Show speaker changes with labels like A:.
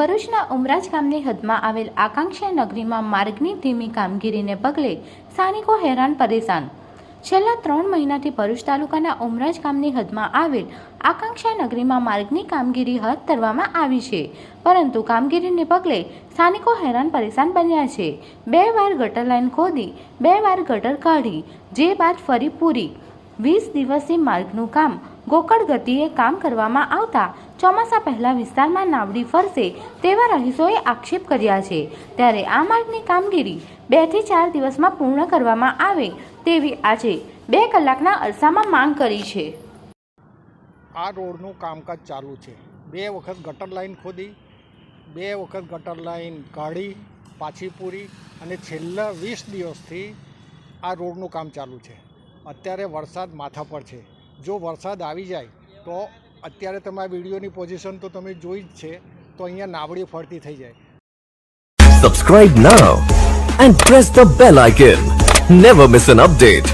A: ભરૂચના ઉમરાજ ગામની હદમાં આવેલ આકાંક્ષા નગરીમાં માર્ગની ધીમી કામગીરીને પગલે સ્થાનિકો હેરાન પરેશાન। છેલ્લા 3 મહિનાથી ભરૂચ તાલુકાના ઉમરાજ ગામની હદમાં આવેલ આકાંક્ષા નગરીમાં માર્ગની કામગીરી હાથ ધરવામાં આવી છે, પરંતુ કામગીરીને પગલે સ્થાનિકો હેરાન પરેશાન બન્યા છે। 2 વાર ગટર લાઇન ખોદી, 2 વાર ગટર કાઢી, જે બાદ ફરી પૂરી 20 દિવસથી માર્ગનું કામ ગોકળ ગતિએ કામ કરવામાં આવતા ચોમાસા પહેલા વિસ્તારમાં નાવડી ફરશે તેવા રહીશોએ આક્ષેપ કર્યા છે। ત્યારે આ માર્ગની કામગીરી 2 થી 4 દિવસમાં પૂર્ણ કરવામાં આવે તેવી આજે 2 કલાકના અરસામાં માંગ કરી છે।
B: આ રોડનું કામકાજ ચાલુ છે। 2 વખત ગટર લાઇન ખોદી, 2 વખત ગટર લાઇન કાઢી, પાછી પૂરી અને છેલ્લા 20 દિવસથી આ રોડનું કામ ચાલુ છે। અત્યારે વરસાદ માથા પર છે। જો વરસાદ આવી જાય તો અત્યારે તમે આ વિડીયોની પોઝિશન તો તમે જોઈ જ છે, તો અહીંયા નાવડી ફરતી થઈ જાય।
C: Subscribe now and press the bell icon. Never miss an update.